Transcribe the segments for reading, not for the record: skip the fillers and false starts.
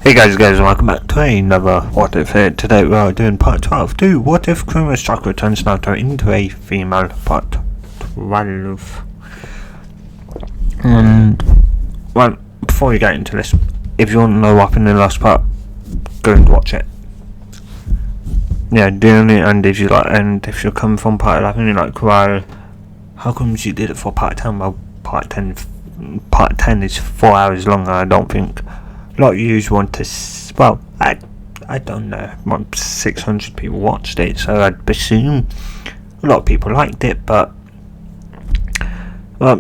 Hey guys, welcome back to another What If Hit. Today we are doing part 12 to What If Kurama's Chakra turns Naruto into a female, part 12. And, well, before we get into this, if you want to know what happened in the last part, go and watch it. Yeah, doing it, and if you're coming from part 11, you're like, well, how come you did it for part 10? Well, part 10 is 4 hours long, and I don't think a lot of you want to, I don't know, 600 people watched it, so I'd presume a lot of people liked it, but,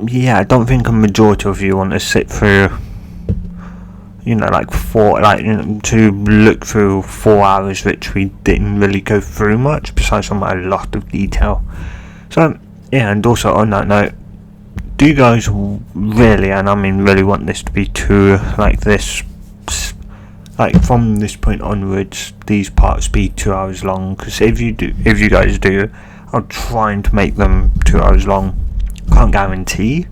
yeah, I don't think a majority of you want to sit through, to look through 4 hours, which we didn't really go through much, besides from a lot of detail. So, yeah, and also on that note, do you guys really, and I mean really, want this to be true, like this, like from this point onwards, these parts be 2 hours long? Because if you guys do, I'll try and make them 2 hours long. Can't guarantee,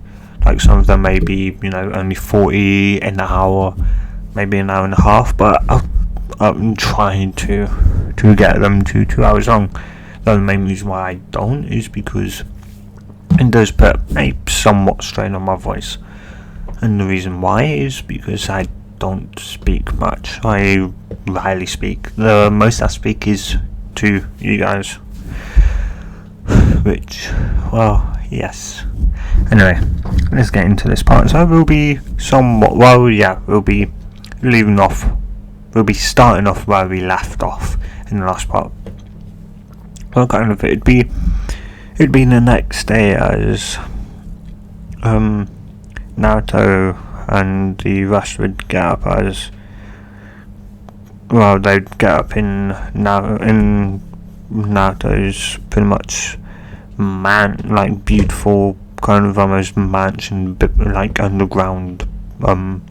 like some of them may be, only 40 an hour, maybe an hour and a half, but I'm trying to get them to 2 hours long. The main reason why I don't is because it does put a somewhat strain on my voice, and the reason why is because I don't speak much. I rarely speak. The most I speak is to you guys, which, well, yes. Anyway, let's get into this part. So we'll be we'll be starting off where we left off in the last part. Well, kind of, it'd be the next day as Naruto and the rest would get up as well. They'd get up in Naruto's pretty much beautiful kind of almost mansion, like underground, kind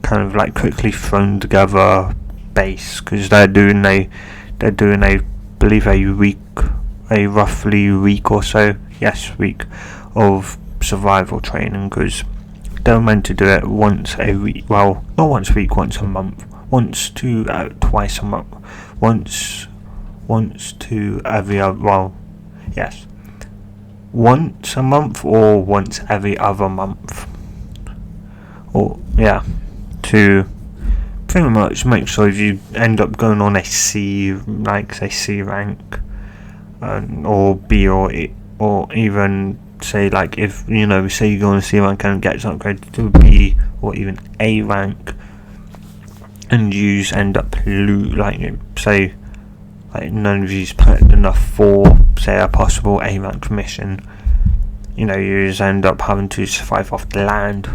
of like quickly thrown together base, because they're doing a believe a roughly week or so, week of survival training, because they're meant to do it once a week. Well, not once a week, once a month, twice a month, once to every other. Well, yes, once a month or once every other month, or to pretty much make sure if you end up going on a C, like say C rank, or B, or even say, like, if say you go on a C rank and get upgraded to B or even A rank, and you end up say none of you's packed enough for say a possible A rank mission, you just end up having to survive off the land,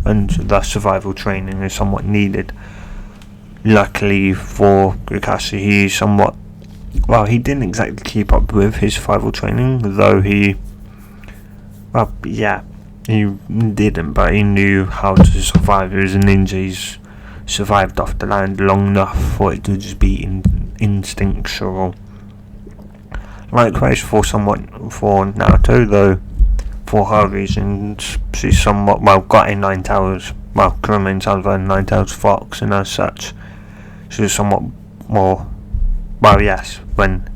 and the survival training is somewhat needed. Luckily for Kakashi, he didn't exactly keep up with his survival training, though he didn't, but he knew how to survive. He was a ninja. He's survived off the land long enough for it to just be instinctual. Likewise for Naruto, though, for her reasons, she's somewhat, got a 9 tails, Kurama himself had a 9 tails fox, and as such, she was somewhat more, when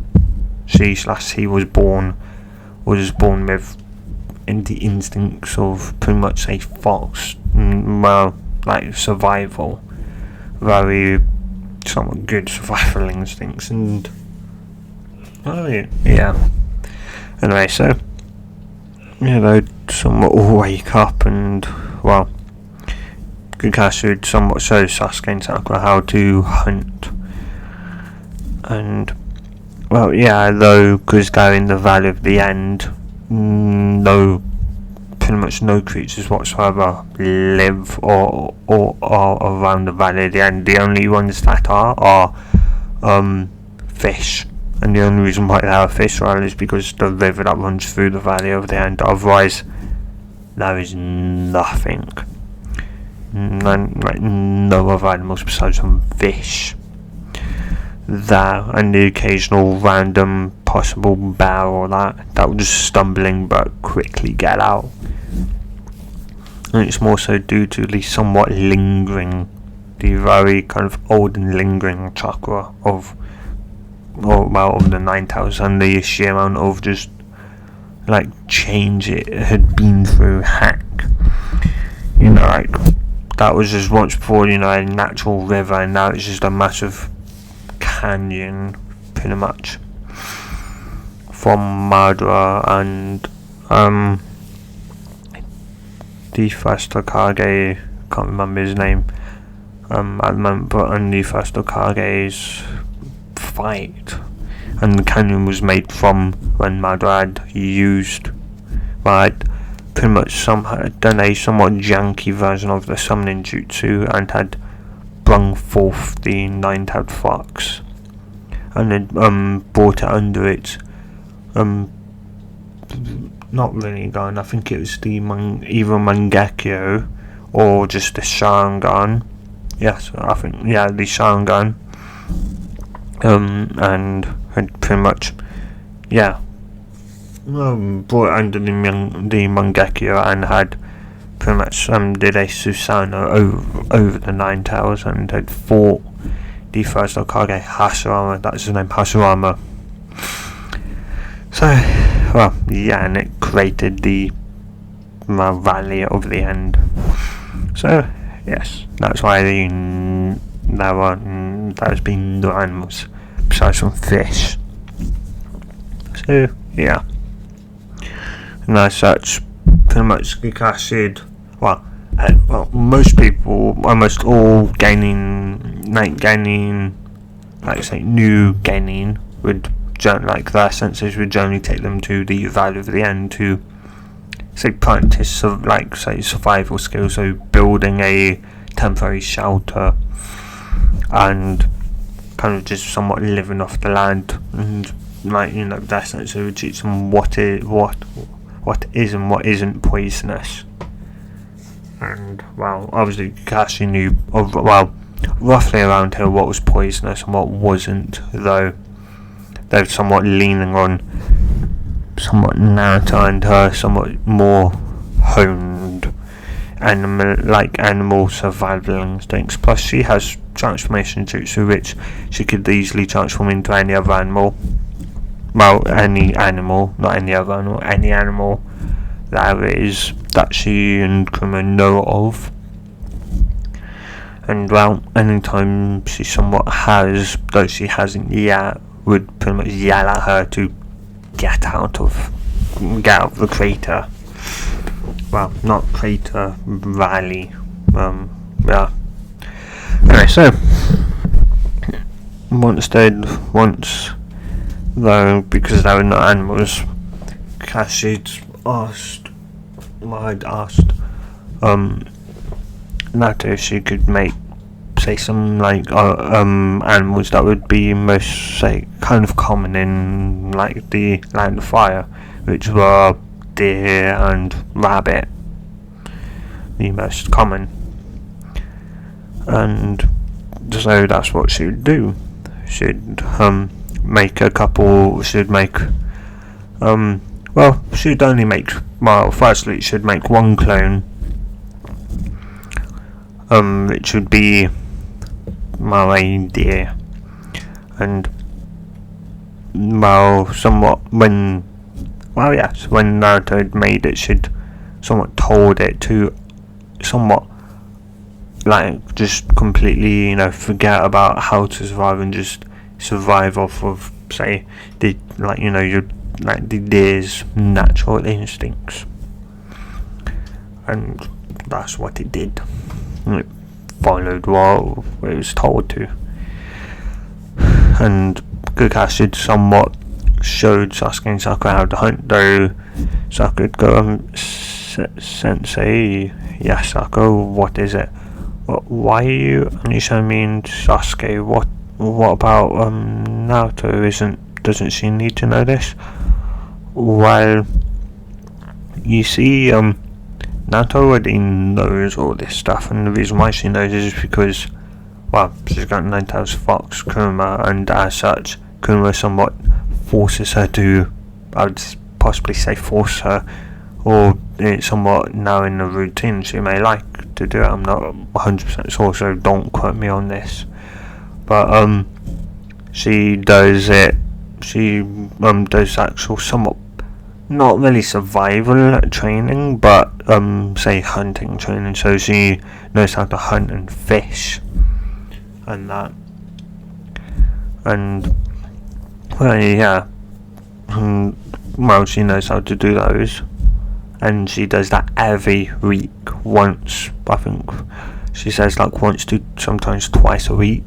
he was born with the instincts of pretty much a fox, survival, very somewhat good survival instincts, and anyway, so they'd somewhat all wake up, and Kakashi would somewhat show Sasuke and Chakra how to hunt, and though, because they're in the Valley of the End, pretty much no creatures whatsoever live or are around the Valley of the End. The only ones that are fish, and the only reason why they are fish is because the river that runs through the Valley of the End. Otherwise, there is nothing, no other animals besides some fish there, and the occasional random possible bear or that will just stumbling but quickly get out. and it's more so due to the somewhat lingering, the very kind of old and lingering chakra of the nine tails, and the sheer amount of just like change it had been through. Heck, like that was just once before, a natural river, and now it's just a massive canyon, pretty much, from Madara and the first Hokage, can't remember his name at the moment, but on the first Hokage's fight, and the canyon was made from when Madara had used, pretty much done a somewhat janky version of the summoning jutsu, and had brung forth the nine-tailed fox, and then brought it under its not really gun. I think it was the either Mangekyo or just the Sharingan. Yes, I think the Sharingan. And had pretty much brought it under the Mangekyo, and had pretty much did a Susanoo over the nine tails, and had fought the first Hokage, Hashirama. That's his name, Hashirama. So, and it created the Valley of the End. So, yes, that's why there's been no animals besides some fish. So, yeah. And as such, pretty much Kakashi, most people, almost all gaining, new gaining would, like their senses would generally take them to the Valley of the End to, practice survival skills, so building a temporary shelter, and kind of just somewhat living off the land, and their senses would teach them what is and what isn't poisonous. And obviously Kakashi knew roughly around here what was poisonous and what wasn't, though they're somewhat leaning on Naruto and her somewhat more honed animal survival instincts. Plus she has transformation jutsu, which she could easily transform into any other animal. Any animal that she and Kurama know of. And anytime she somewhat has, though she hasn't yet, would pretty much yell at her to get out of the crater. Not crater, valley. Anyway, so once though, because they were not animals, Kakashi had asked Naruto if she could make, some animals that would be most kind of common in the Land of Fire, which were deer and rabbit, the most common. And so that's what she would do. She'd make a couple. She'd make she'd only make, firstly she'd make one clone, which would be a deer, and somewhat when Naruto had made it, she'd somewhat told it to somewhat just completely forget about how to survive, and just survive off of the deer's natural instincts. And that's what it did. It followed what it was told to. And Kakashi somewhat showed Sasuke and Sakura how to hunt, though Sakura would go, Sensei, yes Sakura, what is it? Why are you only showing me and Sasuke? What about Naruto? Doesn't she need to know this? Well, you see, Naruto already knows all this stuff, and the reason why she knows is because, she's got Nine-Tails Fox, Kurama, and as such, Kurama somewhat forces her to, I would possibly say force her, or it's somewhat now in the routine she may like to do it. I'm not 100% sure, so don't quote me on this. But she does it. She does actual somewhat not really survival training, but say hunting training. So she knows how to hunt and fish and that. And well, yeah. Well, she knows how to do those, and she does that every week. Once, I think she says, like once to sometimes twice a week.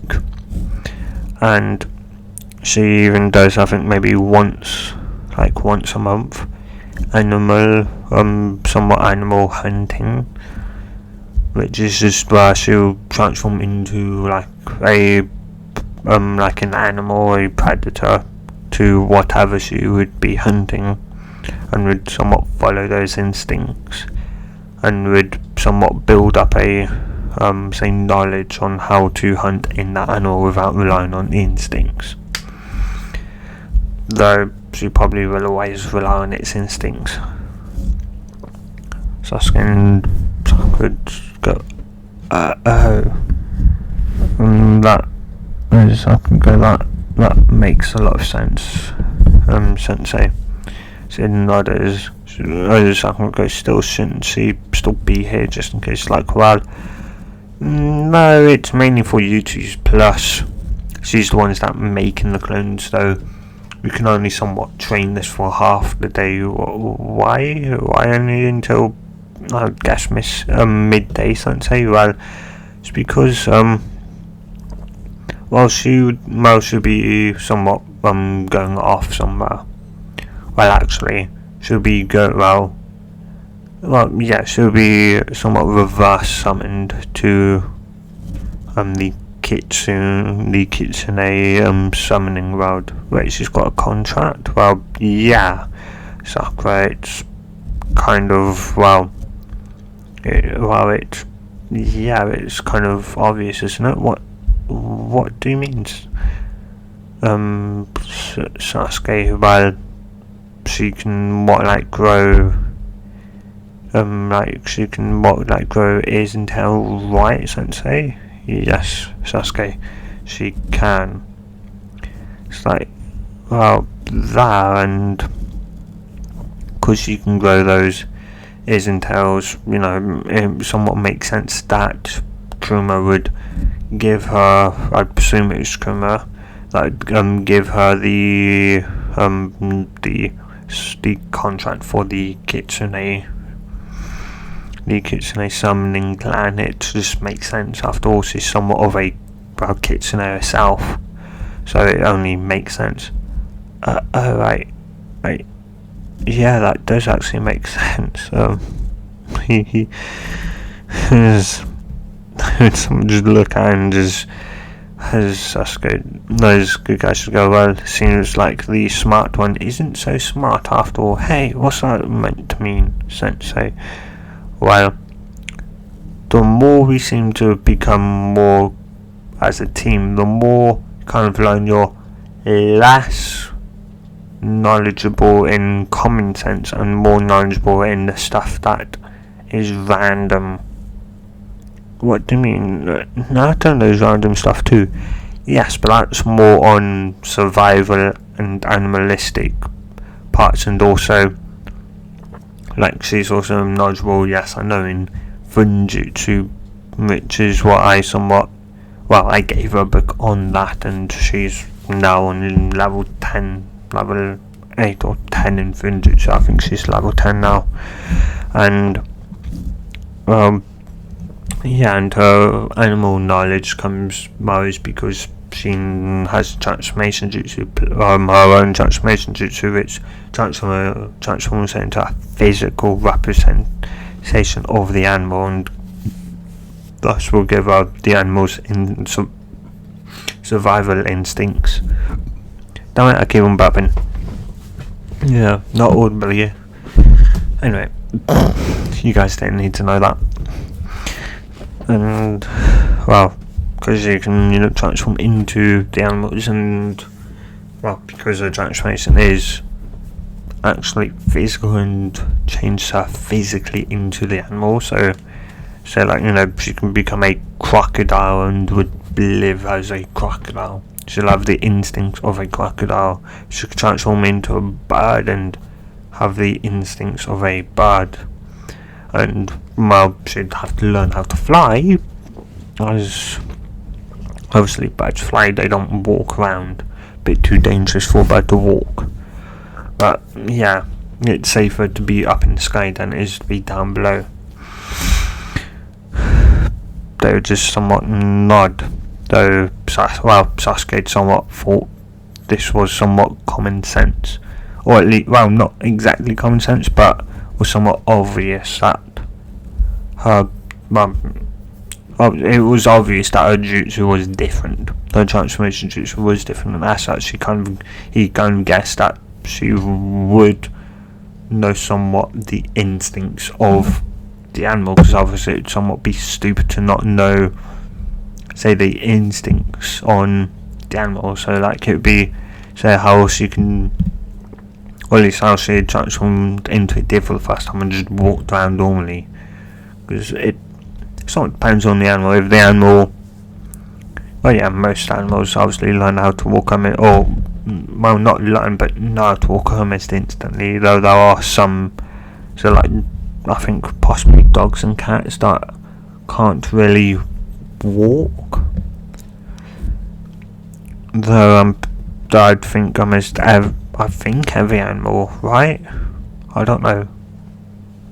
And she even does, I think, maybe once a month, somewhat animal hunting, which is just where she'll transform into like an animal, a predator, to whatever she would be hunting, and would somewhat follow those instincts, and would somewhat build up a say knowledge on how to hunt in that animal without relying on instincts. Though she probably will always rely on its instincts. Sasuke could go. That makes a lot of sense. Sensei said others Sakura still shouldn't she still be here just in case, like, well, no, it's mainly for you to use, plus she's the ones that making the clones, so we can only somewhat train this for half the day. Why only until, I guess, midday, Sensei? Well, it's because she'll be somewhat going off somewhere. Well, actually, she'll be she'll be somewhat reverse summoned to the kitsune summoning world. Wait, she's got a contract? Well, yeah, Sakura, it's kind of it's kind of obvious, isn't it? What do you mean? Sasuke, well, she can grow ears and tail, right, Sensei? Yes, Sasuke, she can. It's like, well, that, and because she can grow those ears and tails, it somewhat makes sense that Kurama would give her, I presume it was Kurama, that give her the contract for the kitsune summoning clan. It just makes sense. After all, she's somewhat of a kitsune herself, so it only makes sense. Right. Yeah, that does actually make sense. Someone just look at and just has Sasuke knows good guys to go, well, seems like the smart one isn't so smart after all. Hey, what's that meant to mean, Sensei? Well, the more we seem to become more as a team, the more you kind of learn you're less knowledgeable in common sense and more knowledgeable in the stuff that is random. What do you mean? Naruto knows random stuff too. Yes, but that's more on survival and animalistic parts, and also, like, she's also knowledgeable, yes, I know, in Funjutsu, which is what I gave her a book on that, and she's now on level 8 or 10 in Funjutsu. I think she's level 10 now. And and her animal knowledge comes most because she has transformation jutsu, her own transformation jutsu, which transforms her into a physical representation of the animal, and thus will give her the animal's survival instincts. Damn it, I keep on babbling. Yeah, not audibly. Anyway, you guys don't need to know that. And, well, because you can, transform into the animals, and, well, because the transformation is actually physical and change her physically into the animal. So like, you know, she can become a crocodile and would live as a crocodile. She'll have the instincts of a crocodile. She could transform into a bird and have the instincts of a bird. And, well, she'd have to learn how to fly, as obviously birds fly, they don't walk around. A bit too dangerous for a bird to walk. But, yeah, it's safer to be up in the sky than it is to be down below. They were just somewhat nod, though Sasuke somewhat thought this was somewhat common sense, or at least, well, not exactly common sense, but was somewhat obvious that her, it was obvious that her jutsu was different. Her transformation jutsu was different, and as such, he kind of guessed that she would know somewhat the instincts of the animal, because obviously it would somewhat be stupid to not know, say, the instincts on the animal. So like, it would be, say, how she can, or at least how she transformed into a deer for the first time and just walked around normally, because it somewhat depends on the animal. If the animal, well, yeah, most animals obviously learn how to walk or, well, not learn, but know how to walk almost instantly, though there are some, so like, I think possibly dogs and cats that can't really walk. Though I think every animal, right? I don't know.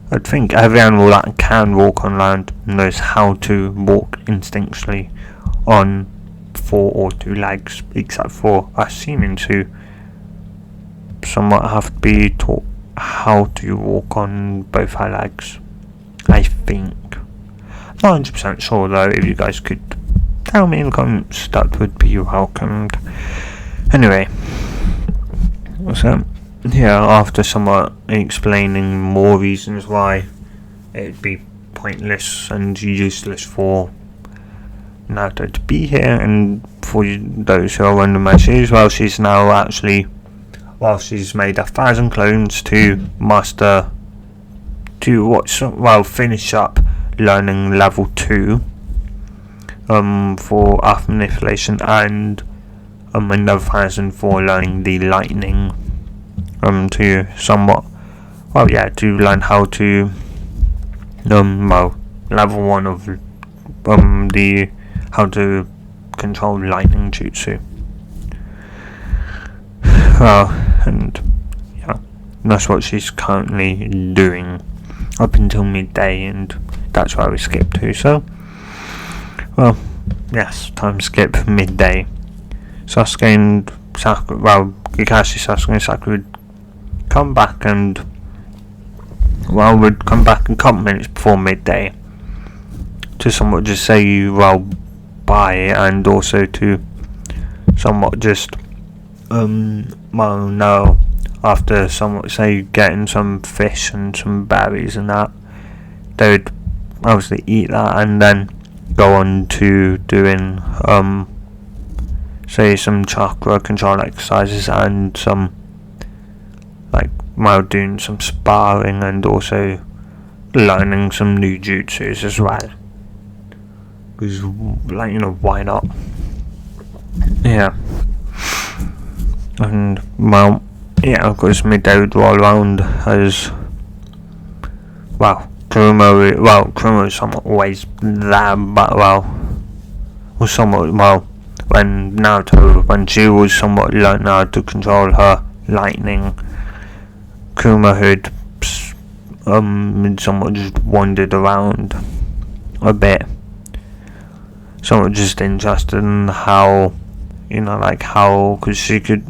I think every animal that can walk on land knows how to walk instinctually on 4 or 2 legs, except for us seeming to somewhat have to be taught how to walk on both our legs, I think. Not 100% sure though. If you guys could tell me in the comments, that would be welcomed. Anyway, so yeah, after somewhat explaining more reasons why it'd be pointless and useless for Naruto to be here, and for those who are wondering where she is, well, she's now actually, well, she's made 1,000 clones to master, finish up learning level 2 for earth manipulation, and another 1,000 for learning the lightning, to somewhat, to learn how to, level 1 of the how to control lightning jutsu. And yeah, that's what she's currently doing up until midday, and that's where we skip to. So, well, yes, time skip midday. Sasuke and Sakura, Kakashi, Sasuke and Sakura would come back and, would come back a couple minutes before midday to somewhat just say, bye, and also to somewhat just, after somewhat, say, getting some fish and some berries and that, they would obviously eat that and then go on to doing, say, some chakra control exercises and some, doing some sparring and also learning some new jutsus as well. Because, why not? Yeah. And, of course, midday would roll around as, Kurama is somewhat always there, but, was somewhat, when she was somewhat learning how to control her lightning, Kurama had, somewhat just wandered around a bit. Somewhat just interested in how, because she'd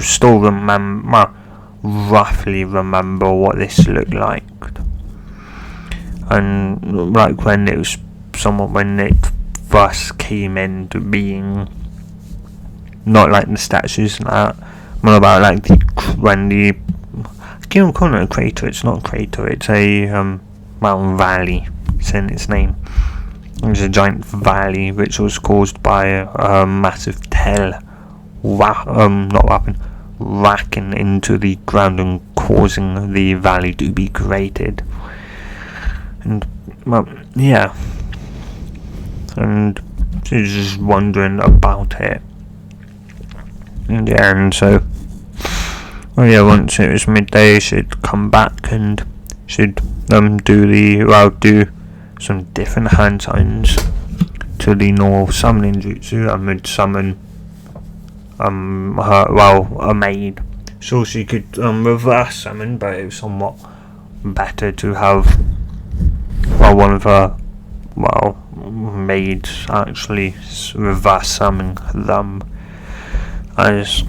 still roughly remember what this looked like. And, when it first came into being, not like the statues and that, more about, I keep calling it a crater. It's not a crater, it's a, mountain valley, it's in its name. It's a giant valley which was caused by a massive racking into the ground and causing the valley to be created. And well, yeah, and she's just wondering about it. And yeah, and so once it was midday, she'd come back and she'd do some different hand signs to the normal summoning jutsu, and would summon a maid. So she could reverse summon, but it was somewhat better to have one of her maids actually reverse summon them, as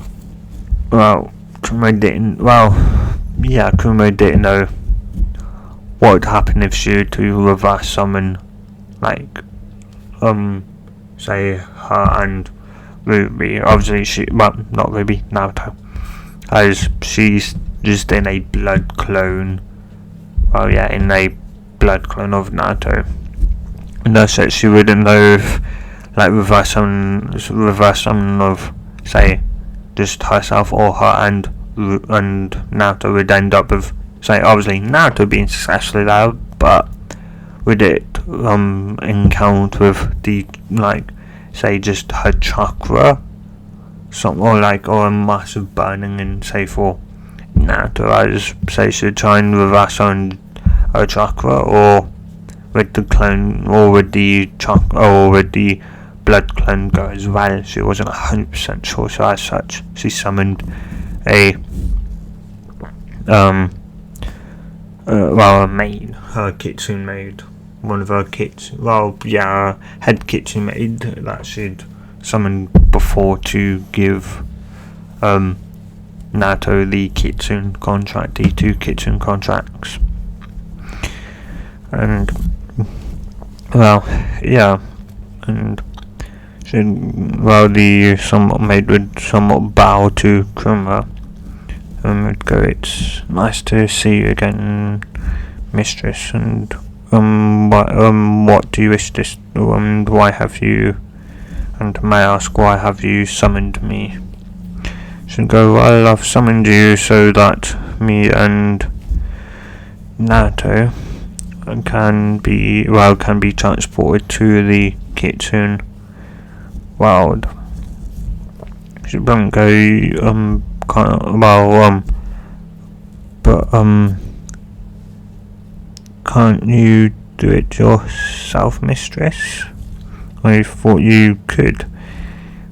Kurama didn't know what would happen if she were to reverse summon, say her and Ruby. Obviously not Ruby, Naruto, as she's just in a blood clone. In a blood clone of Naruto. And that's it, she wouldn't know if reverse summon of, say, just herself or her and Naruto would end up with, say, obviously Naruto being successfully there, but would it encounter with the, say, just her chakra, or a massive burning in, say, for Naruto, as say she'd try and reverse summon her chakra, or with the clone, or with the chakra, or with the blood clone go as well. She wasn't 100% sure, so as such she summoned a maid, her kitsune maid, one of her head kitsune maid that she'd summoned before to give Naruto the kitsune contract, the 2 kitsune contracts. And and the somewhat maid would somewhat bow to Kurama and would go, "It's nice to see you again, mistress, and what do you wish to and why have you, and may I ask why have you summoned me?" She'd go, "Well, I've summoned you so that me and Naruto can be transported to the kitsune world." She won't go, can't you do it yourself, mistress? I thought you could.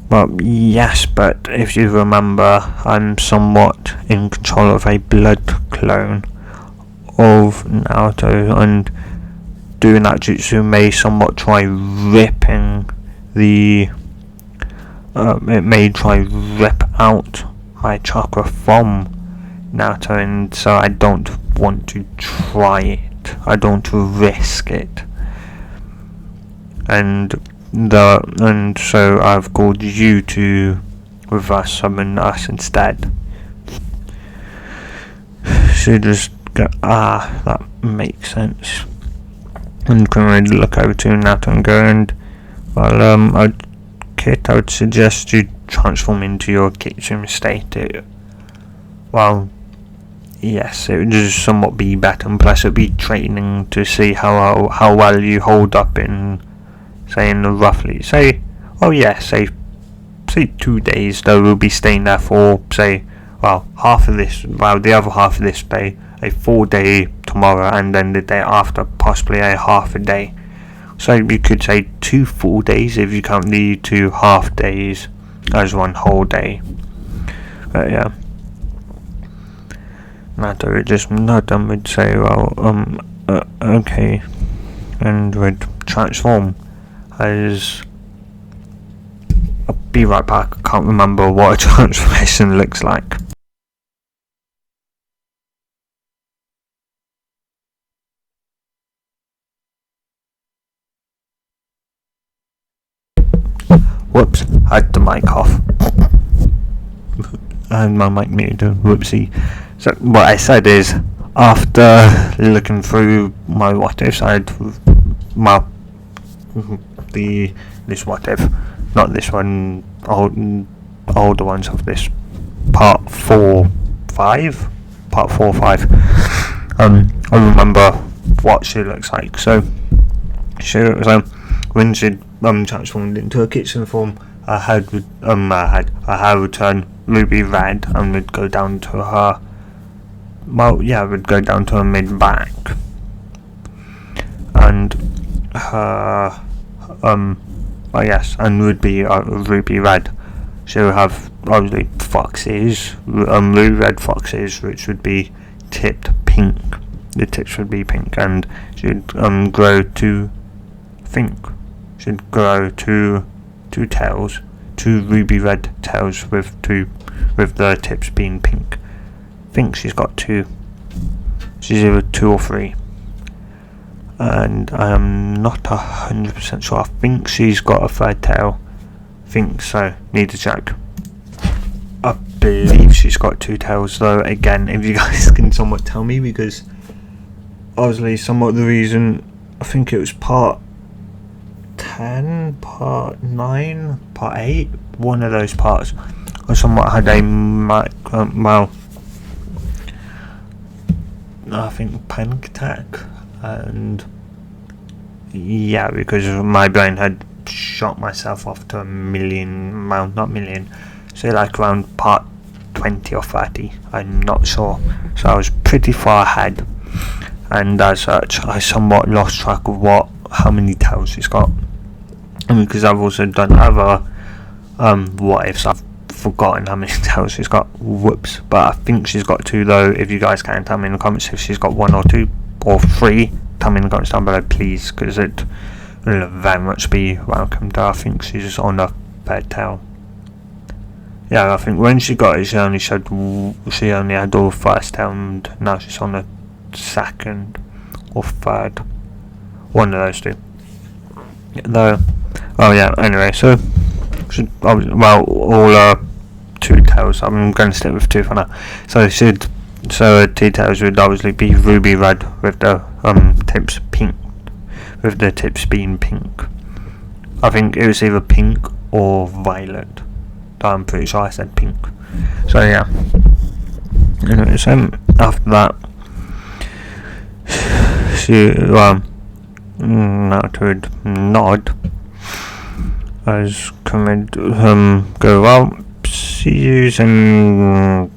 Well, yes, but if you remember, I'm somewhat in control of a blood clone of Naruto, and doing that jutsu may somewhat try ripping it may try rip out my chakra from Naruto, and so I don't want to try it. I don't want to risk it. And so I've called you to reverse summon us instead. So just go, that makes sense. And Kurama would look over to Naruto and go, I would suggest you transform into your kitsune state. Yes, it would just somewhat be better, and plus it would be training to see how well you hold up in, say, roughly, say 2 days, though we'll be staying there for, say, half of this, the other half of this day, a full day tomorrow, and then the day after, possibly a half a day. So you could say 2 full days if you count the 2 half days as 1 whole day. But yeah, Naruto would just nod and would say, okay, and would transform. As I'll be right back. I can't remember what a transformation looks like. Whoops, I had the mic off. And my mic muted, whoopsie. So what I said is, after looking through my what ifs, this what if, not this one, older ones of this part 4, 5. I remember what she looks like. So she was when she transformed into a kitsune form, her head would her hair would turn ruby red and would go down to her would go down to her mid back, and her and would be ruby red. She would have obviously foxes, ruby red foxes, which would be tipped pink. The tips would be pink, and she'd grow to two tails, two ruby red tails with the tips being pink. I think she's got two. She's either 2 or 3, and I am not 100% sure. I think she's got a 3rd tail. I think so. Need to check. I believe she's got 2 tails, though. Again, if you guys can somewhat tell me, because obviously somewhat the reason, I think it was part 10, part 9, part 8, one of those parts, I somewhat had a I think panic attack, and yeah, because my brain had shot myself off to say like around part 20 or 30, I'm not sure, so I was pretty far ahead, and as such I somewhat lost track of how many tails she's got, and because I've also done other what ifs, I've forgotten how many tails she's got. Whoops. But I think she's got 2, though. If you guys can tell me in the comments if she's got 1 or 2 or 3, tell me in the comments down below, please, because it will very much be welcomed. I think she's on a 3rd tail. Yeah, I think when she got it, she only had all 1st tail, and now she's on a 2nd or 3rd, one of those 2. Though, anyway, so all 2 tails. I'm going to stick with 2 for now. So 2 tails would obviously be ruby red with the tips pink, with the tips being pink. I think it was either pink or violet. I'm pretty sure I said pink. So yeah. Anyway, so after that, she Naruto would nod as command go, well, see you in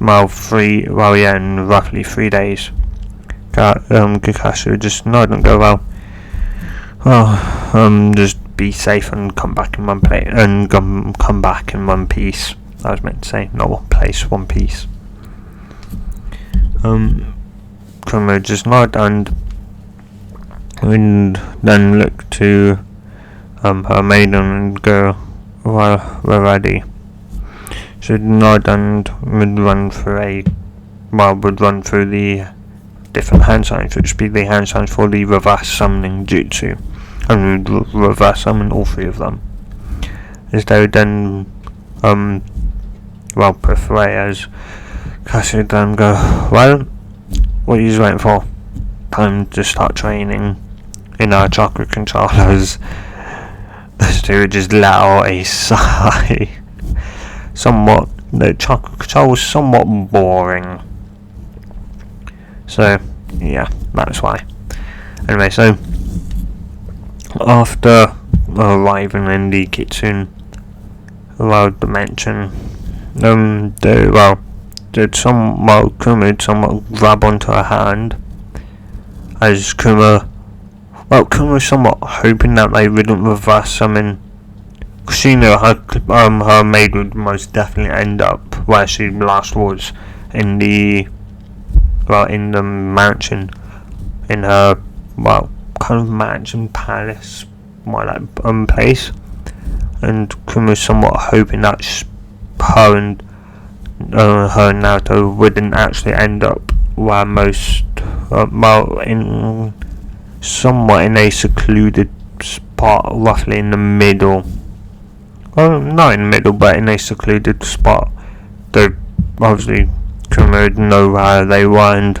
in roughly 3 days. Kakashi would just nod and go, just be safe and come back in one place, and come back in one piece. I was meant to say, not one place, one piece. Kurama would just nod and then look to her maiden and go, well, we're ready. She'd nod and would run through the different hand signs, which would be the hand signs for the reverse summoning jutsu, and would reverse summon all 3 of them. As they would then puff away, as Cassie would then go, well, what are you waiting for? Time to start training. In our chakra controllers, those 2 would just let out a sigh. The chakra control was somewhat boring. So, yeah, that's why. Anyway, so after arriving in the kitsune dimension, Kurama would somewhat grab onto her hand, as Kurama was somewhat hoping that they wouldn't reverse summon, because she knew her maid would most definitely end up where she last was, in the mansion, in her kind of mansion, palace, more like place, and Kurama was somewhat hoping that her and Naruto wouldn't actually end up where most somewhat in a secluded spot, roughly in the middle. Well, not in the middle, but in a secluded spot. Though obviously Kurama would know where they were, and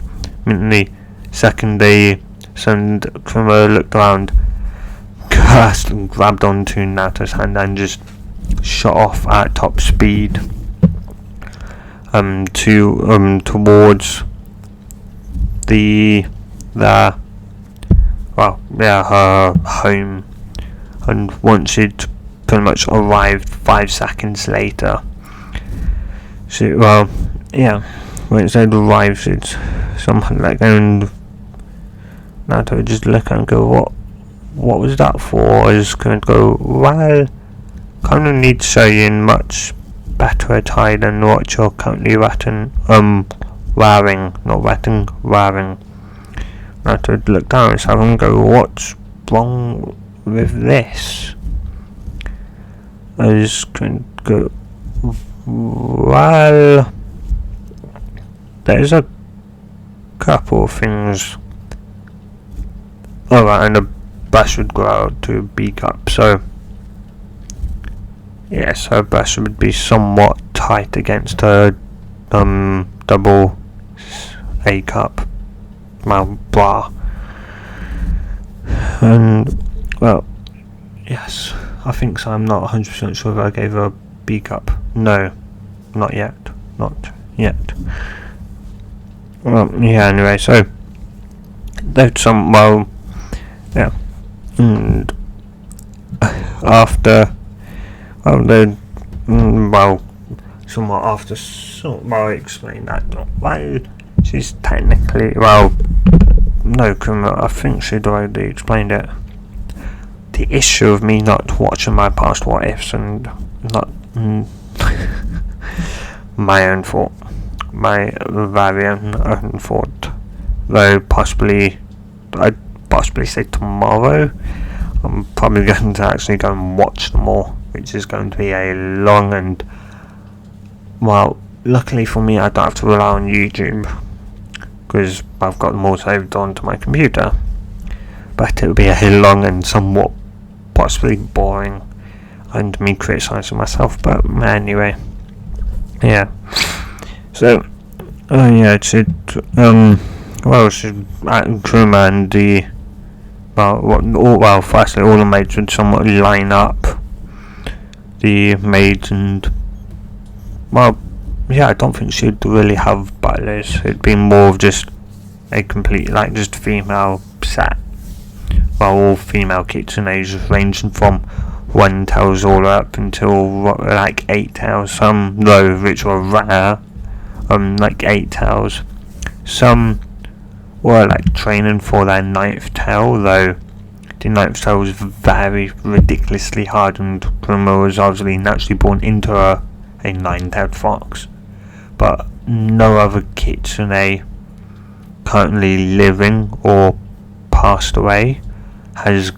the second Kurama looked around, cursed and grabbed onto Naruto's hand and just shot off at top speed. towards her home, and once it pretty much arrived 5 seconds later, once it arrives, it's something like, and Naruto just look and go, what was that for? I was going to go, well, kind of need to show you in much better attire than what you're currently wearing. Naruto look down at himself and go, what's wrong with this? I was going to go, well, there's a couple of things. Alright, and the brush would grow out to a B cup, so yes, her brush would be somewhat tight against her double A cup bra. And well, yes, I think so. I'm not 100% sure if I gave her a B cup. No, not yet. Well, yeah, anyway, so there's some, and after, somewhat after, I explained that, she's technically, no, I think she'd already explained it. The issue of me not watching my past what ifs and not my own fault, my very own fault, though I'd possibly say tomorrow I'm probably going to actually go and watch them all, which is going to be a long and, luckily for me I don't have to rely on YouTube because I've got them all saved onto my computer, but it will be a long and somewhat possibly boring and me criticising myself, but anyway, yeah. So she'd Kurama and the firstly all the maids would somewhat line up, the maids, and I don't think she'd really have butlers. It'd be more of just a complete, just female set. All female kitsunes, ranging from 1 tails all up until 8 tails. Some though, which were rare, 8 tails. Some were training for their 9th tail, though the 9th tail was very ridiculously hard, and Kurama was obviously naturally born into a 9-tailed fox. But no other kitsune currently living or passed away has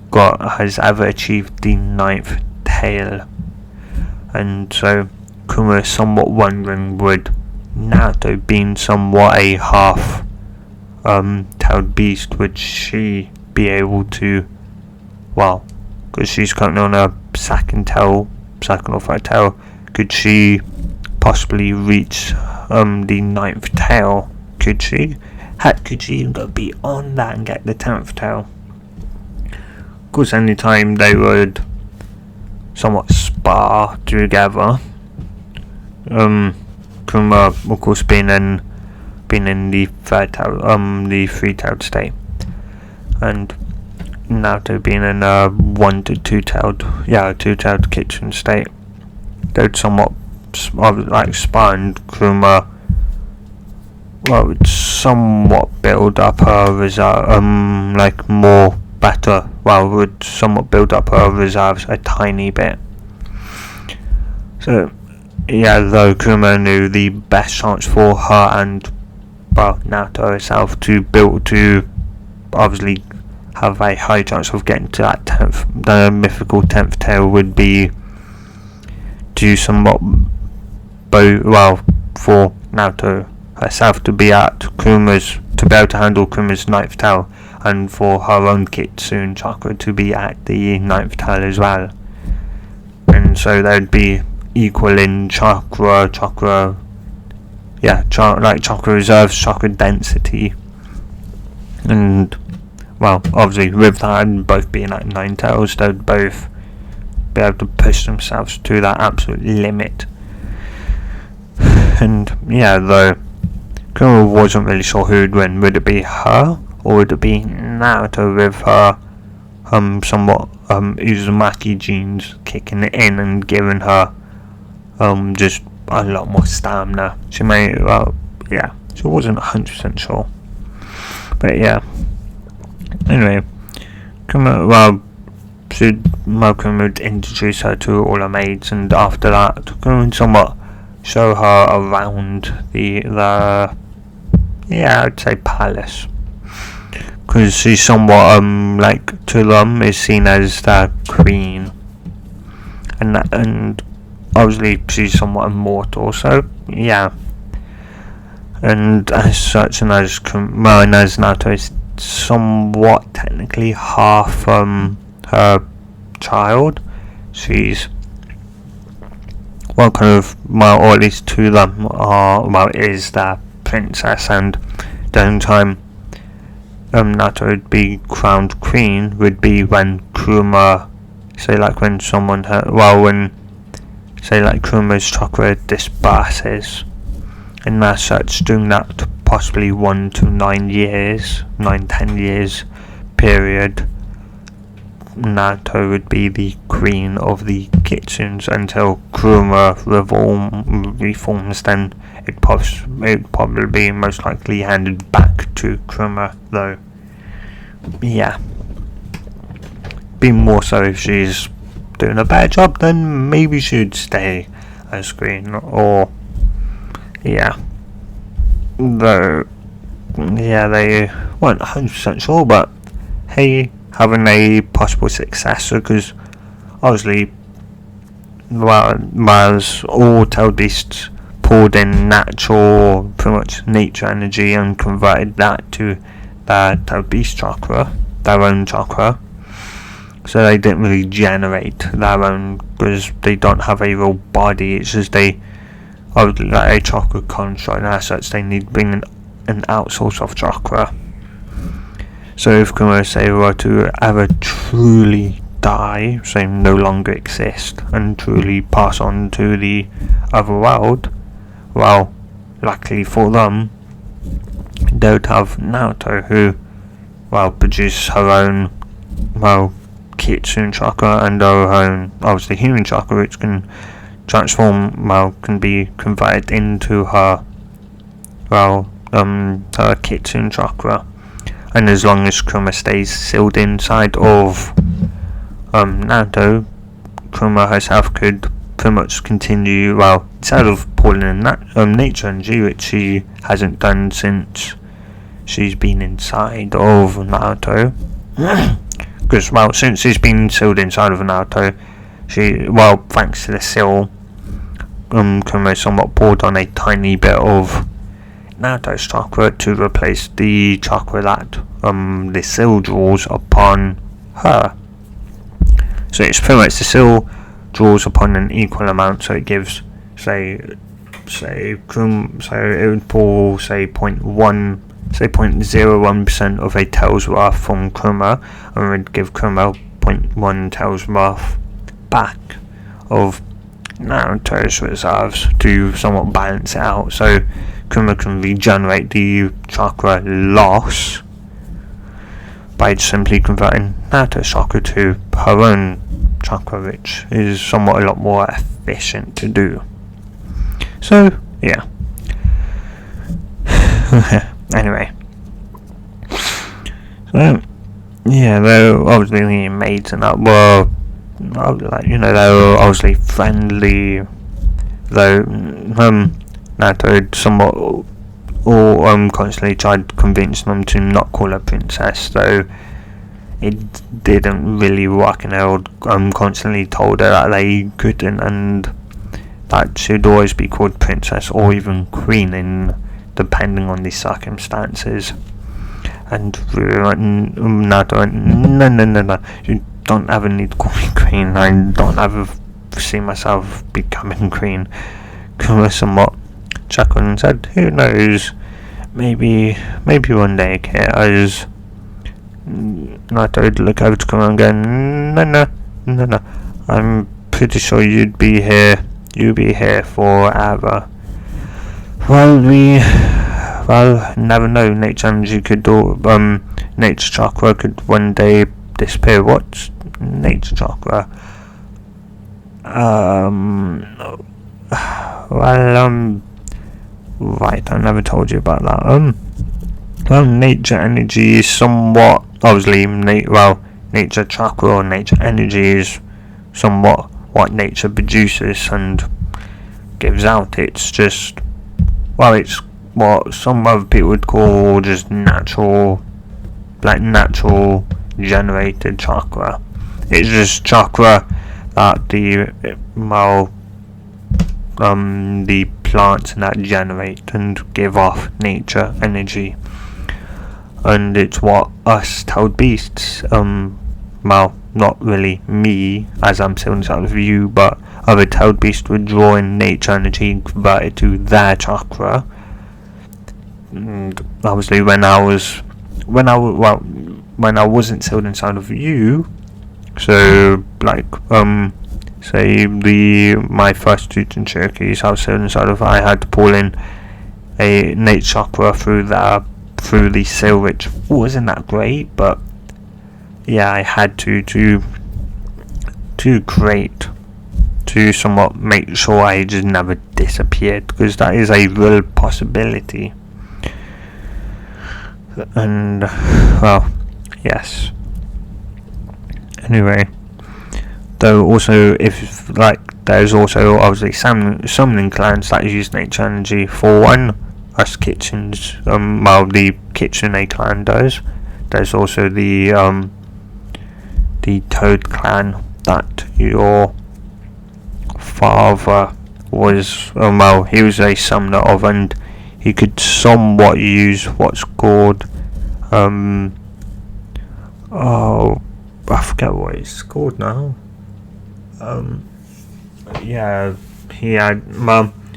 ever achieved the 9th tail, and so Kurama is somewhat wondering, would Naruto, being somewhat a half tailed beast, would she be able to, because she's currently on a second or third tail, could she possibly reach the 9th tail? Could she even go beyond that and get the 10th tail? Of course, anytime they would somewhat spar together, Kurama, of course, being in the third tail, the 3-tailed state, and Naruto being in a 1 to 2-tailed kitsune state, they'd somewhat spar, and Kurama would somewhat build up her reserve, would somewhat build up her reserves a tiny bit. So though Kurama knew the best chance for her and Naruto herself to obviously have a high chance of getting to that the mythical 10th tail would be to somewhat for Naruto herself to be able to handle Kurama's 9th tail, and for her own kitsune Chakra to be at the 9th tail as well, and so they'd be equal in chakra reserves, chakra density, and obviously with that and both being at 9 tails, they'd both be able to push themselves to that absolute limit. And yeah, though Kurama wasn't really sure who'd win. Would it be her, or would it be Naruto with her somewhat Uzumaki genes kicking it in and giving her just a lot more stamina? She wasn't 100% sure. But yeah. Anyway, Kurama would introduce her to all her mates, and after that, Kurama would somewhat show her around the I'd say palace, because she's somewhat to them is seen as the queen, and obviously she's somewhat immortal, so yeah. And as such, and as Naruto is somewhat technically half her child, she's or at least two of them is the princess, and the time Naruto would be crowned queen would be when Kurama, when Kurama's chakra disperses, and as such, during that possibly 1 to 10 years period, Naruto would be the queen of the kitsunes until Kurama reforms. Then it'd probably be most likely handed back to Kurama, though. Yeah. Be more so if she's doing a bad job, then maybe she'd stay as queen, or yeah. Though, yeah, they weren't 100% sure, but hey, having a possible successor, because obviously, as all tail beasts pulled in natural, pretty much nature energy, and converted that to their tail beast chakra, their own chakra, so they didn't really generate their own, because they don't have a real body. It's just a chakra construct, and as such they need to bring an outsource of chakra. So if Kurama were to ever truly die, no longer exist, and truly pass on to the other world, well, luckily for them, they would have Naruto, who produces her own kitsune chakra and her own obviously human chakra, which can transform, can be converted into her kitsune chakra. And as long as Kurama stays sealed inside of Naruto, Kurama herself could pretty much continue, instead of pulling in nature energy, which she hasn't done since she's been inside of Naruto. Because, since she's been sealed inside of Naruto, thanks to the seal, Kurama somewhat poured on a tiny bit of Naruto's chakra to replace the chakra that the seal draws upon her. So it's pretty much the seal draws upon an equal amount, so it gives it would pull 0.01% of a tail's worth from Kurama, and would give Kurama 0.1 tail's worth back of Naruto's reserves to somewhat balance it out, so Kurama can regenerate the chakra loss by simply converting Naruto's chakra to her own chakra, which is somewhat a lot more efficient to do. So, yeah. Anyway. So, yeah, they're obviously mates and that were, they were obviously friendly, though, Naruto somewhat constantly tried convincing them to not call her princess, though it didn't really work, and they constantly told her that they couldn't, and that she'd always be called princess or even queen, depending on the circumstances. And Naruto went, no, you don't ever need to call me queen, I don't ever see myself becoming queen. Kurama somewhat chuckled and said, who knows, maybe one day, okay? As Naruto would look over to Kurama and go, no, I'm pretty sure you'll be here forever. Never know. Nature energy could do. Nature chakra could one day disappear. What's nature chakra? Right. I never told you about that. Nature energy is somewhat obviously. Nature chakra or nature energy is somewhat what nature produces and gives out. It's just, it's what some other people would call just natural generated chakra. It's just chakra that the plants that generate and give off nature energy, and it's what us tailed beasts, not really me as I'm still inside of you, but other tailed beasts would draw in nature energy and convert it to their chakra. And obviously when I wasn't still inside of you, so say my first Tootin Cherokees I was still inside of, I had to pull in a nature chakra through the seal, which wasn't that great, but yeah, I had to create, to somewhat make sure I just never disappeared, because that is a real possibility. And yes. Anyway, though also if there's also obviously summoning clans that use nature energy. For one, us kitchens, the kitsune clan does. There's also the toad clan that your father was, he was a summoner of, and he could somewhat use what's called I forget what it's called now.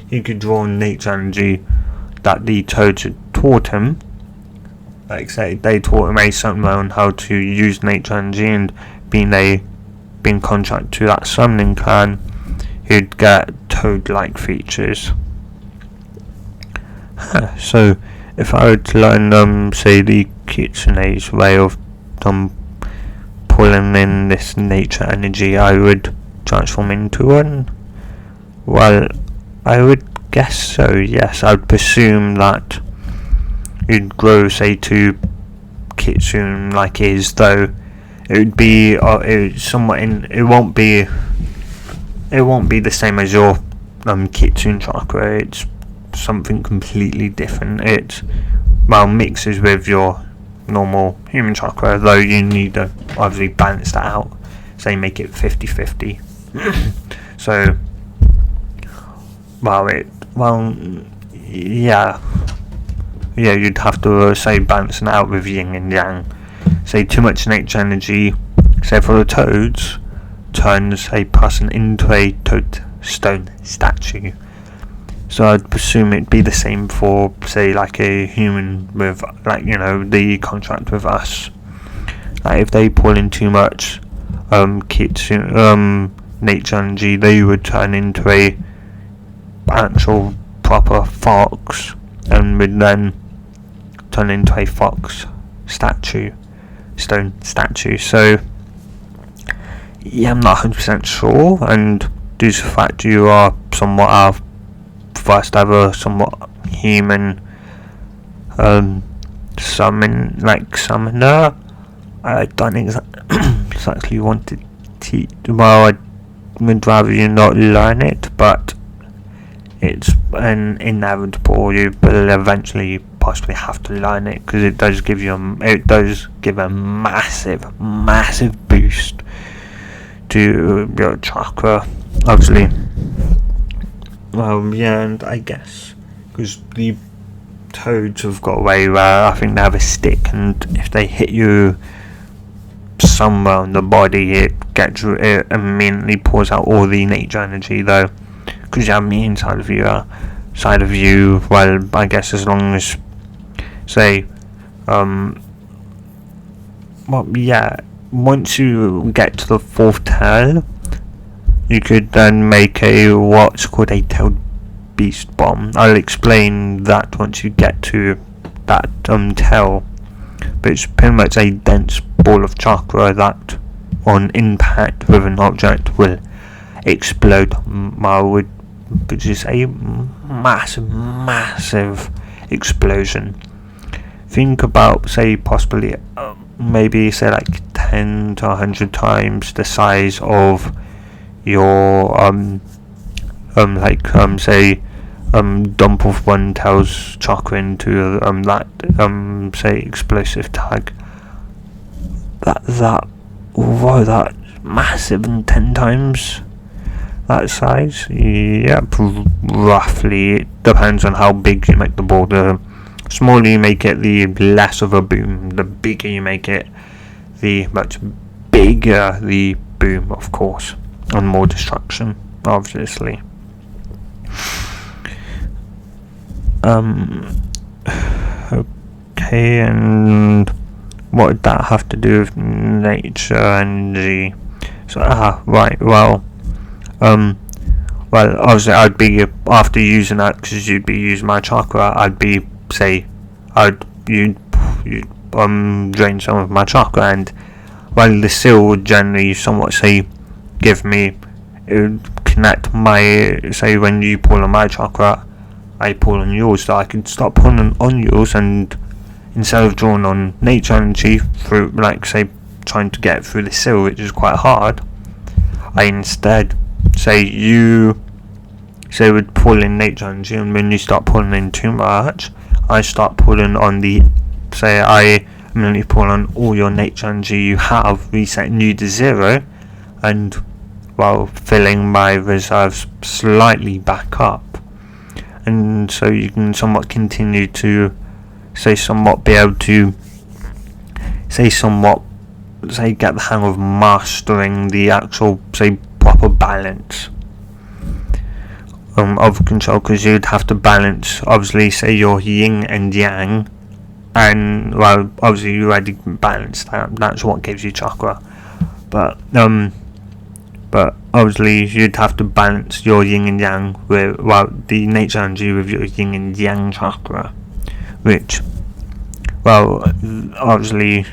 He could draw on nature energy that the toads had taught him. Like say they taught him a summoner on how to use nature energy, and being contract to that summoning clan, he'd get toad-like features. So if I were to learn say the kitsune's way of pulling in this nature energy, I would transform into one. Well, I would guess so, yes. I would presume that you'd grow say to kitsune like is, though it would be it won't be the same as your kitsune chakra. It's something completely different. It mixes with your normal human chakra, though you need to obviously balance that out, say make it 50-50. So you'd have to say balancing out with yin and yang. Say too much nature energy, say for the toads, turns a person into a toadstone statue. So I'd presume it'd be the same for say like a human with the contract with us. Like if they pull in too much nature energy, they would turn into a actual proper fox, and would then turn into a fox stone statue. So yeah, I'm not 100% sure, and due to the fact you are somewhat our first ever somewhat human summoner, I don't exactly want to teach. I would rather you not learn it, but it's an inevitable. You will eventually possibly have to learn it, because it does give a massive boost to your chakra, obviously. And I guess because the toads have got a way where I think they have a stick, and if they hit you somewhere on the body, it immediately pours out all the nature energy, though because you have me inside of you, well, I guess as long as say once you get to the fourth tail, you could then make what's called a tailed beast bomb. I'll explain that once you get to that tail. But it's pretty much a dense ball of chakra that, on impact with an object, will explode, which is a massive explosion. Think about, say, possibly maybe say like 10 to 100 times the size of your say dump of one tail's chakra into that say explosive tag. That massive, and 10 times that size. Yeah, roughly. It depends on how big you make the ball. The smaller you make it, the less of a boom. The bigger you make it, the much bigger the boom, of course, and more destruction, obviously. Okay, and what would that have to do with nature energy? So, right, well, obviously I'd be, after using that, because you'd be using my chakra, I'd be, say, you'd drain some of my chakra, and while the seal would generally somewhat, say, give me, it would connect my, say, when you pull on my chakra, I pull on yours, so I could start pulling on yours, and instead of drawing on nature energy through, like, say, trying to get through the seal, which is quite hard, I instead, would pull in nature energy, and when you start pulling in too much, I start pulling on I immediately pull on all your nature energy you have, resetting you to 0, and while filling my reserves slightly back up. And so you can somewhat continue to be able to get the hang of mastering the actual proper balance of control, because you'd have to balance, obviously, your yin and yang, and well, obviously you already balance that's what gives you chakra, but obviously you'd have to balance your yin and yang with, the nature energy with your yin and yang chakra, which, obviously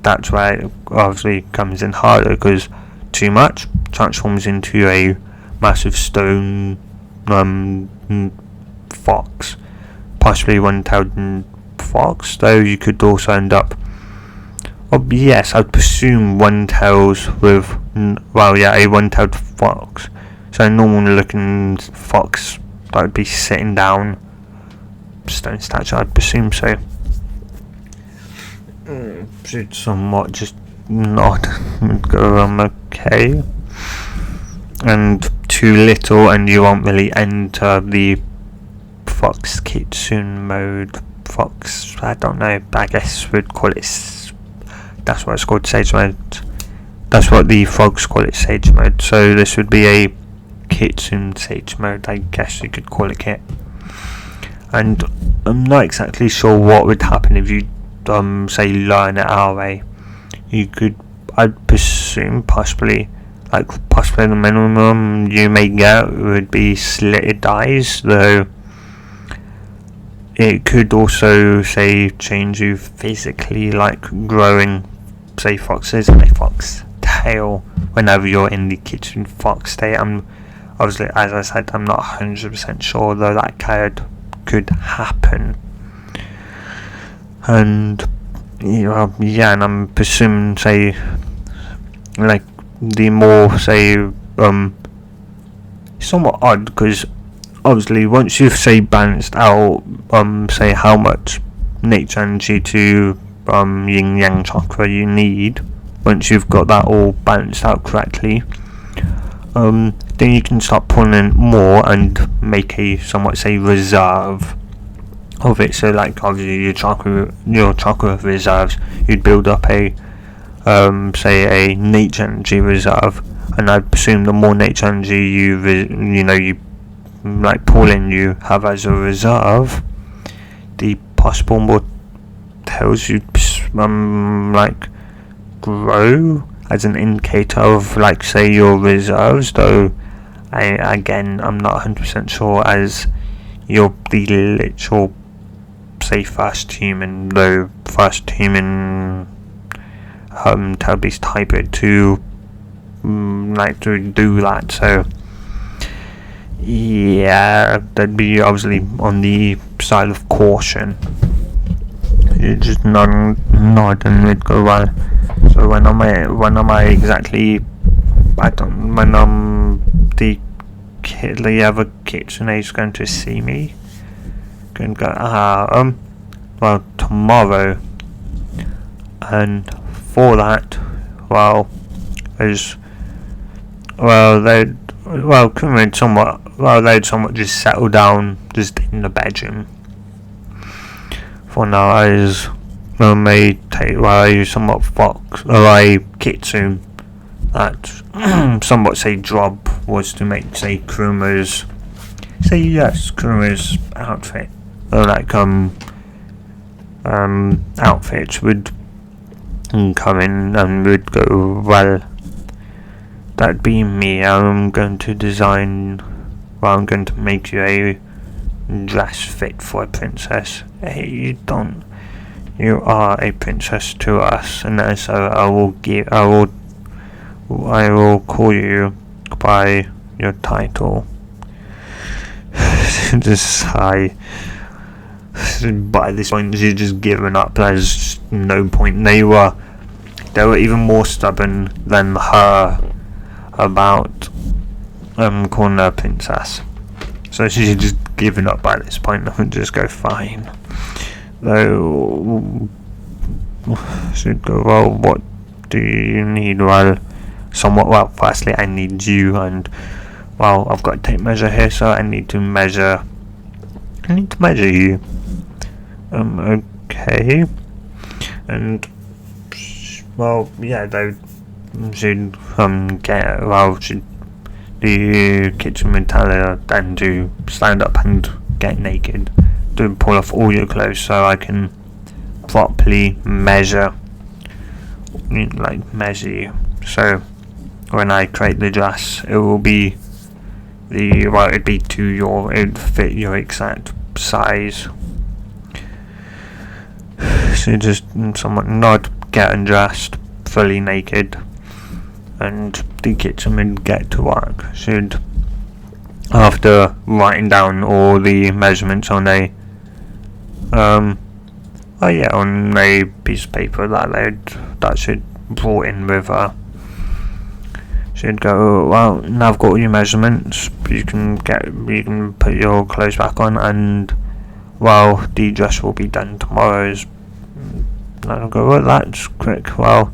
that's where it obviously comes in harder, because too much transforms into a massive stone fox, possibly one-tailed fox, though you could also end up, yes, I'd presume one-tails with, a one-tailed fox, so a normal looking fox that would be sitting down, stone statue, I'd presume so. Should somewhat just not go okay, and too little and you won't really enter the fox kitsune mode. Fox, I don't know, I guess we'd call it, that's what it's called, sage mode. That's what the frogs call it, sage mode. So this would be a kitsune sage mode, I guess you could call it. And I'm not exactly sure what would happen if you learn it our way. You could, I'd presume, possibly the minimum you may get would be slitted eyes, though it could also, change you physically, like growing, foxes and a fox tail whenever you're in the kitsune fox state. I'm obviously, as I said, I'm not 100% sure, though that could happen. And and I'm presuming, the more, somewhat odd, because obviously once you've, balanced out, how much nature energy to yin yang chakra you need, once you've got that all balanced out correctly, then you can start pulling in more and make a somewhat, reserve of it. So, obviously your chakra reserves, you'd build up a nature energy reserve, and I presume the more nature energy you pull in, you have as a reserve, the possible more tails you'd grow as an indicator of your reserves, though I'm not 100% sure, as you're the literal, say, first human Tail-Beast hybrid to to do that. So yeah, that'd be obviously on the side of caution. You just nod and it'd go well. So when am I exactly? I don't. When the other kitsune is going to see me, going to go well, tomorrow, and for that, well, there's they'd somewhat just settle down just in the bedroom. For now, I somewhat fox or a kitsune that somewhat say job was to make Kurama's outfit, or outfits would come in and would go well. That'd be me. I'm going to make you a dress fit for a princess. Hey, you are a princess to us, and so I will call you by your title. By this point, she's just given up. There's no point. They were even more stubborn than her about calling her a princess. So she's just given up by this point. I would just go fine. Though she'd go, well, what do you need? Firstly I need you, and I've got a tape measure here, so I need to measure you. Okay. And the kitchen would tell her then to stand up and get naked, to pull off all your clothes, so I can properly measure you. So when I create the dress, it will be it'd fit your exact size. So just somewhat get undressed, fully naked, and the kitchen would get to work. After writing down all the measurements on a piece of paper that should brought in with her, she'd go, well, now I've got all your measurements, you can put your clothes back on, and the dress will be done tomorrow. I'll go, well, that's quick. Well,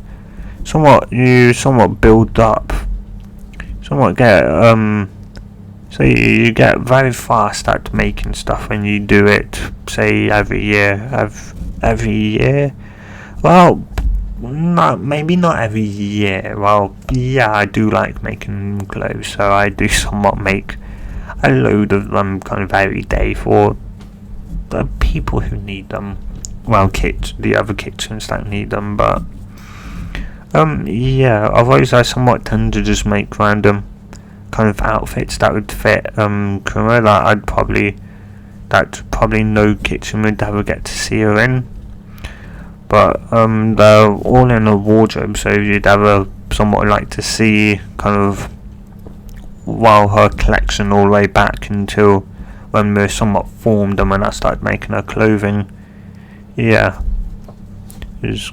you somewhat build up, so you get very fast at making stuff when you do it, say, every year. Well, maybe not every year. Well, yeah, I do like making clothes, so I do somewhat make a load of them kind of every day for the people who need them. Well, the other kitchens that need them, but otherwise I somewhat tend to just make random kind of outfits that would fit Kurama, that probably no kitchen would ever get to see her in, but they're all in a wardrobe, so you'd ever somewhat like to see kind of her collection all the way back until when we're somewhat formed, and when I started making her clothing. Yeah. What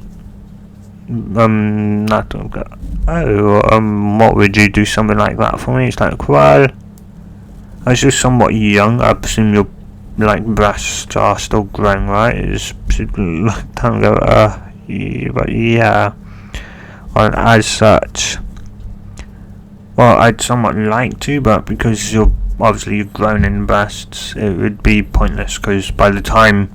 would you do something like that for me? It's like, well, I was just somewhat young. I presume your breasts are still growing, right? It's time to go, but yeah. Well, as such, I'd somewhat like to, but because you've grown in breasts, it would be pointless, because by the time,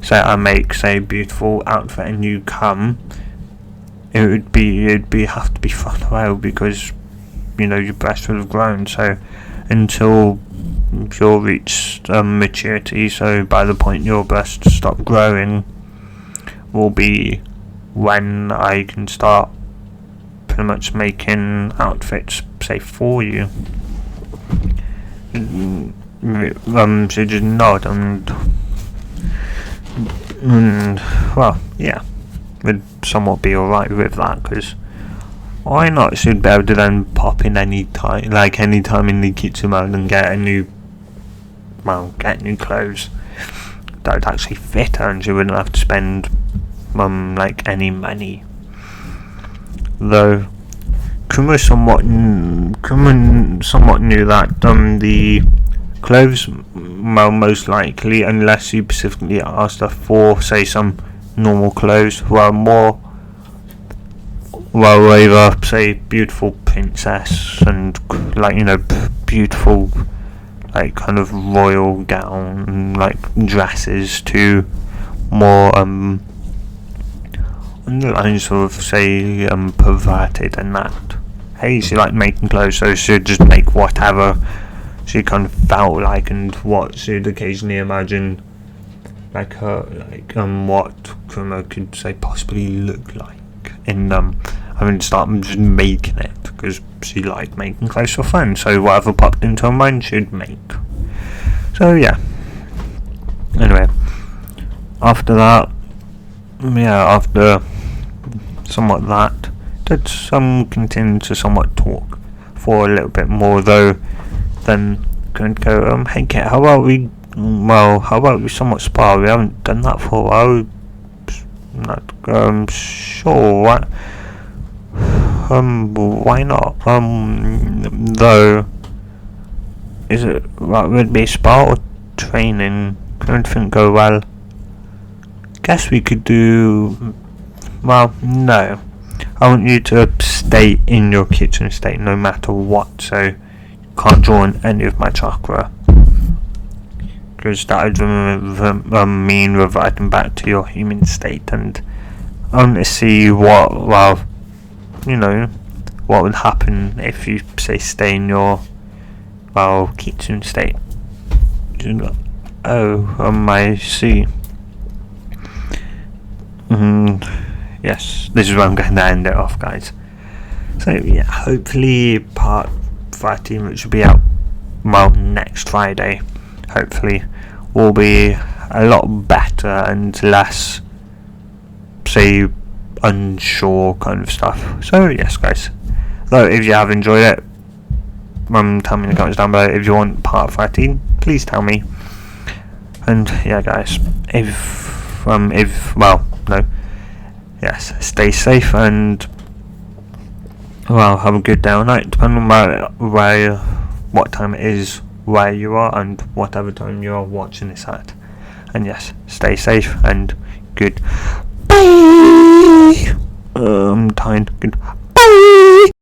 say, I make, say, a beautiful outfit and you come, it'd have to be thrown away, because your breasts will have grown. So until you'll reach maturity, so by the point your breasts stop growing, will be when I can start pretty much making outfits, say, for you. she just nod and well, yeah, we'd somewhat be alright with that, because why not? She'd be able to then pop in any time in the kitchen mode and get new clothes that would actually fit her, and she wouldn't have to spend any money. Though Kurama somewhat knew that the clothes, most likely, unless you specifically asked her for, say, some normal clothes, were more, either, say, beautiful princess and beautiful kind of royal gown, dresses, to more on the lines of, say, perverted and that. Hey, she liked making clothes, so she'd just make whatever she kind of felt like, and what she'd occasionally imagine what Kurama could, say, possibly look like, and start just making it, because she liked making clothes for fun, so whatever popped into her mind she'd make. So yeah, anyway, after that, after somewhat that, did continue to somewhat talk for a little bit more, though then going to go, hey Kit, how about we somewhat spar? We haven't done that for a while. Not sure, what? Why not? Though, is it would it be spar or training? Couldn't think go well. Guess we could do, no. I want you to stay in your kitchen state no matter what, so you can't draw on any of my chakra, because that would mean reverting back to your human state, and I want to see what would happen if you, say, stay in your kitsune state. I see. Yes, this is where I'm going to end it off, guys. So yeah, hopefully part 13, which will be out next Friday, hopefully will be a lot better and less, say, unsure kind of stuff. So yes, guys, though, if you have enjoyed it, tell me in the comments down below. If you want part 13, please tell me. And yeah, guys, yes, stay safe and have a good day or night, depending on what time it is where you are and whatever time you are watching this at. And yes, stay safe and good. Bye. I'm tired. Good. Bye.